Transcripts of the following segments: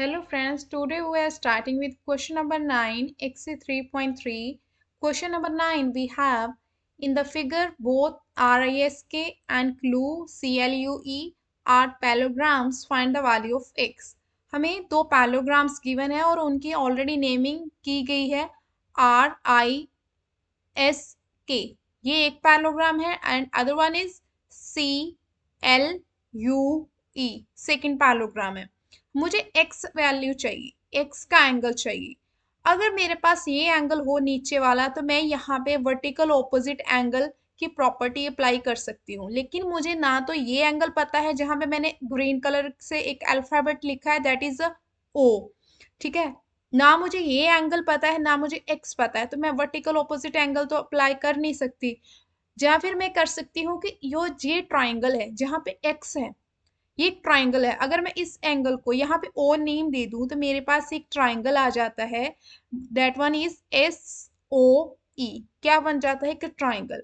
Hello friends, today we are starting with question number 9, exercise 3.3. Question number 9 we have in the figure both RISK and CLUE are parallelograms. Find the value of x. हमें दो parallelograms given है और उनकी already naming की गई है RISK. ये एक parallelogram है and other one is CLUE. second parallelogram है. मुझे x वैल्यू चाहिए, x का एंगल चाहिए. अगर मेरे पास ये एंगल हो नीचे वाला तो मैं यहाँ पे वर्टिकल ऑपोजिट एंगल की प्रॉपर्टी अप्लाई कर सकती हूँ. लेकिन मुझे ना तो ये एंगल पता है जहां पे मैंने ग्रीन कलर से एक अल्फाबेट लिखा है दैट इज O. ठीक है, ना मुझे ये एंगल पता है ना मुझे x पता है, तो मैं वर्टिकल ऑपोजिट एंगल तो अप्लाई कर नहीं सकती. या फिर मैं कर सकती हूँ कि ये ट्राइंगल है जहां पे x है, ये एक ट्राइंगल है. अगर मैं इस एंगल को यहाँ पे ओ नेम दे दूं तो मेरे पास एक ट्राइंगल आ जाता है. That one is SOE. क्या बन जाता है? एक ट्राइंगल.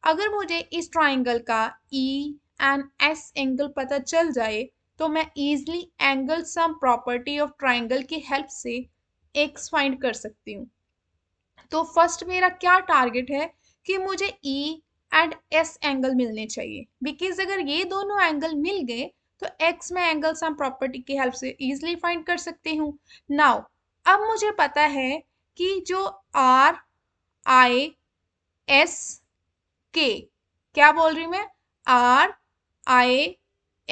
अगर मुझे इस ट्राइंगल का E एंड S एंगल पता चल जाए तो मैं easily angle sum property of triangle की हेल्प से x फाइंड कर सकती हूँ. तो फर्स्ट मेरा क्या टारगेट है कि मुझे E एंड S एंगल मिलने चाहिए. बिकॉज अगर ये दोनों एंगल मिल गए तो x में एंगल सम प्रॉपर्टी की हेल्प से इजीली फाइंड कर सकती हूँ. नाउ अब मुझे पता है कि जो RISK, क्या बोल रही मैं,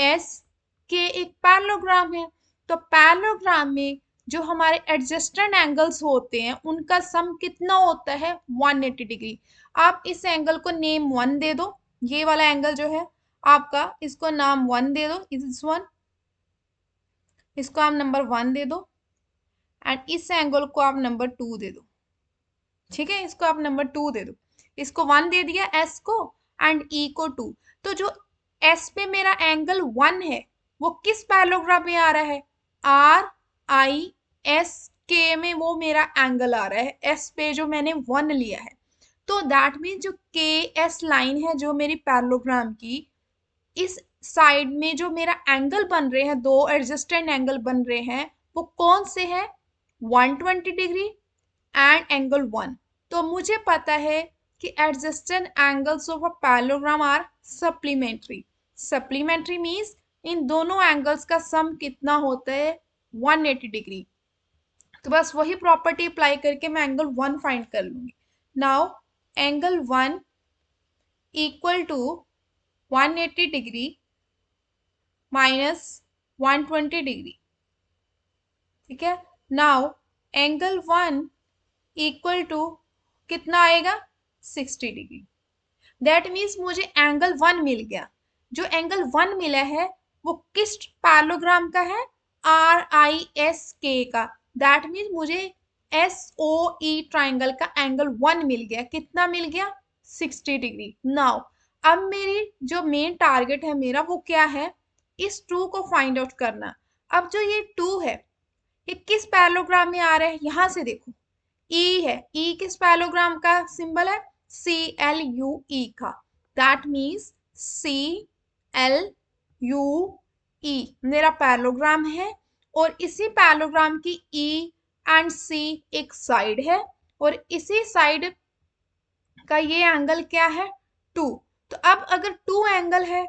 RISK एक पैरेललोग्राम है. तो पैरेललोग्राम में जो हमारे एडजेस्टेंट एंगल्स होते हैं उनका सम कितना होता है? 180 डिग्री. आप इस एंगल को नेम 1 दे दो. ये वाला एंगल जो है आपका, इसको नाम 1 दे दो. इस वन, इसको आप नंबर 1 दे दो एंड इस एंगल को आप नंबर 2 दे दो. ठीक है, इसको आप नंबर 2 दे दो. इसको 1 दे दिया S को एंड E को 2. तो जो S पे मेरा एंगल 1 है वो किस पैरेललोग्राम में आ रहा है? RISK में वो मेरा एंगल आ रहा है S पे जो मैंने 1 लिया है. तो दैट मीन जो KS लाइन है जो मेरी पैरेललोग्राम की, इस साइड में जो मेरा एंगल बन रहे हैं, दो एडजस्टेंट एंगल बन रहे हैं, वो कौन से हैं? 120 डिग्री एंड एंगल 1. तो मुझे पता है कि adjacent angles of a parallelogram are supplementary. Supplementary means इन दोनों एंगल्स का सम कितना होता है? 180 डिग्री. तो बस वही प्रॉपर्टी अप्लाई करके मैं एंगल 1 फाइंड कर लूंगी. Now angle 1 equal to 180 degree minus 120 degree. ठीक है, नाउ एंगल 1 इक्वल टू कितना आएगा? 60 डिग्री. दैट मीन्स मुझे एंगल 1 मिल गया. जो एंगल 1 मिला है वो किस पैरेललोग्राम का है? RISK का. दैट मीन्स मुझे SOE ट्राइंगल का एंगल 1 मिल गया. कितना मिल गया? 60 डिग्री. नाउ अब मेरी जो मेन टारगेट है मेरा वो क्या है? इस 2 को फाइंड आउट करना. अब जो ये 2 है ये किस पैरेललोग्राम में आ रहा है? यहां से देखो, E है. E किस पैरेललोग्राम का सिंबल है? CLUE का. दैट मीन्स CLUE मेरा पैरेललोग्राम है और इसी पैरेललोग्राम की E एंड C एक साइड है और इसी साइड का ये एंगल क्या है? 2. तो अब अगर 2 एंगल है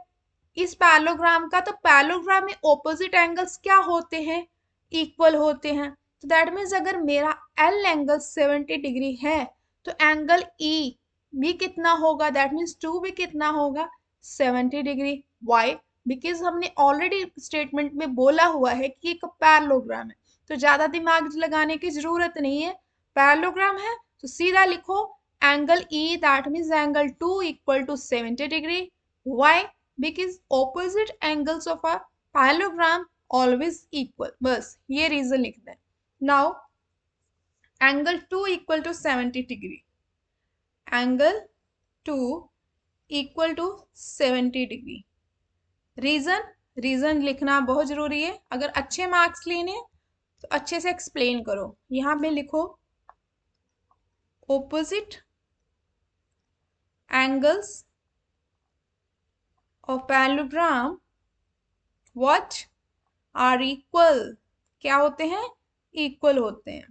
इस पैरेललोग्राम का, तो पैरेललोग्राम में ऑपोजिट एंगल्स क्या होते हैं? इक्वल होते हैं. तो दैट मीन्स अगर मेरा L एंगल 70 डिग्री है तो एंगल E भी कितना होगा? दैट मीन्स 2 भी कितना होगा? 70 डिग्री. वाई? बिकॉज हमने ऑलरेडी स्टेटमेंट में बोला हुआ है कि एक पैरेललोग्राम है, तो ज्यादा दिमाग लगाने की जरूरत नहीं है. पैरेललोग्राम है तो सीधा लिखो angle E, that means angle 2 equal to 70 degree. Why? because opposite angles of a parallelogram always equal. बस ये रीजन लिखना है. now angle 2 equal to 70 degree. angle 2 equal to 70 degree. Reason लिखना बहुत जरूरी है. अगर अच्छे मार्क्स लेने तो अच्छे से एक्सप्लेन करो. यहां पे लिखो opposite angles of parallelogram what are equal. क्या होते हैं, इक्वल होते हैं।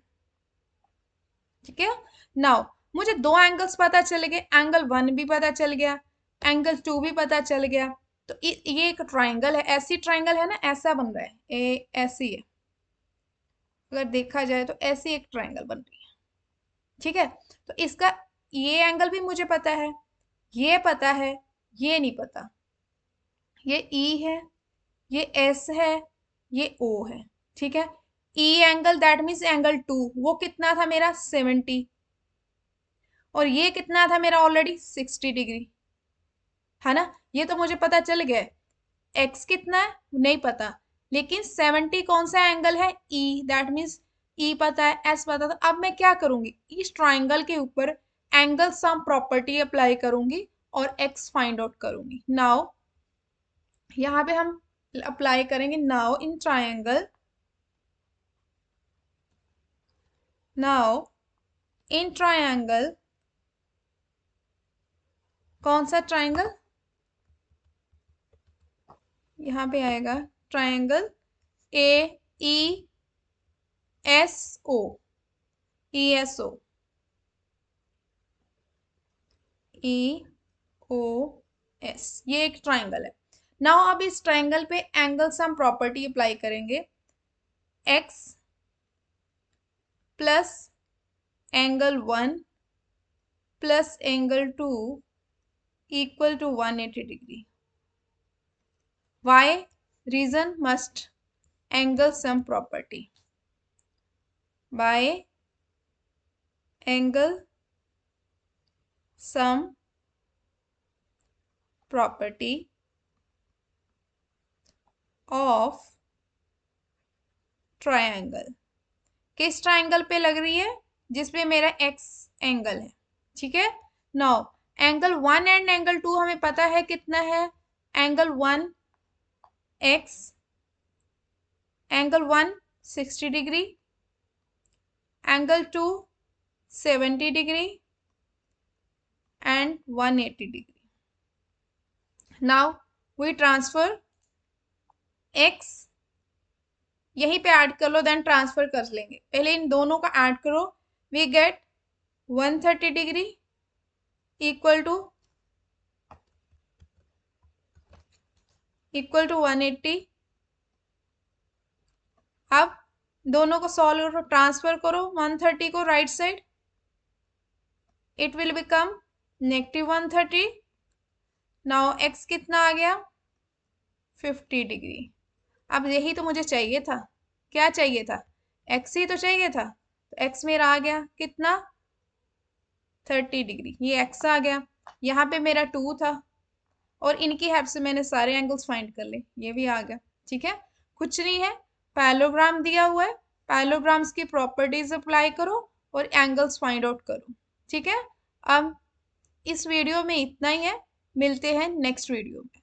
ठीक है, नाउ मुझे दो एंगल्स पता चल गए, एंगल 1 भी पता चल गया, एंगल 2 भी पता चल गया। तो ये एक ट्राइंगल है, ऐसी ट्राइंगल है ना, ऐसा बन रहा है, ऐसी है, अगर देखा जाए तो ऐसी एक ट्राइंगल बन रही है। ठीक है, तो इसका ये एंगल भी मुझे पता है, ये पता है, ये नहीं पता। ये ई है, ये एस है, ये ओ है। ठीक है, E angle that means angle 2, वो कितना था मेरा 70, और ये कितना था मेरा ऑलरेडी 60 डिग्री, है ना। ये तो मुझे पता चल गया। एक्स कितना है नहीं पता, लेकिन 70 कौन सा एंगल है, ई, दैट मीन्स ई पता है, एस पता था। अब मैं क्या करूंगी, इस ट्राइंगल के ऊपर एंगल सम प्रॉपर्टी अप्लाई करूंगी और एक्स फाइंड आउट करूंगी। नाउ यहाँ पे हम अप्लाई करेंगे, now in triangle, now in triangle, कौन सा ट्राइंगल, यहाँ पे आएगा triangle A E S O, E S O, E O S, ये एक ट्राइंगल है। नाउ अब इस ट्राइंगल पे एंगल सम प्रॉपर्टी अप्लाई करेंगे, x plus angle 1 plus angle 2 equal to 180 degree. Why, reason must angle sum property, by angle sum property of triangle. किस triangle पे लग रही है, जिसपे मेरा एक्स एंगल है। ठीक है, नाउ एंगल 1 एंड एंगल 2 हमें पता है कितना है, angle 1 x, angle 1 60 degree, angle 2 70 degree and 180 degree. Now we transfer x, यहीं पे ऐड कर लो, देन ट्रांसफर कर लेंगे। पहले इन दोनों का ऐड करो, we get 130 degree equal to 180। अब दोनों को सॉल्व करो, ट्रांसफर करो 130 को right side, it will become -130। Now x कितना आ गया 50 डिग्री। अब यही तो मुझे चाहिए था, क्या चाहिए था, एक्स ही तो चाहिए था। तो एक्स मेरा आ गया कितना 30 डिग्री, ये एक्स आ गया। यहाँ पे मेरा 2 था, और इनकी हेल्प से मैंने सारे एंगल्स फाइंड कर ले, ये भी आ गया। ठीक है, कुछ नहीं है, पैरेललोग्राम दिया हुआ है, पैरेललोग्राम्स की प्रॉपर्टीज अप्लाई करो और एंगल्स फाइंड आउट करो। ठीक है, अब इस वीडियो में इतना ही है, मिलते हैं नेक्स्ट वीडियो में।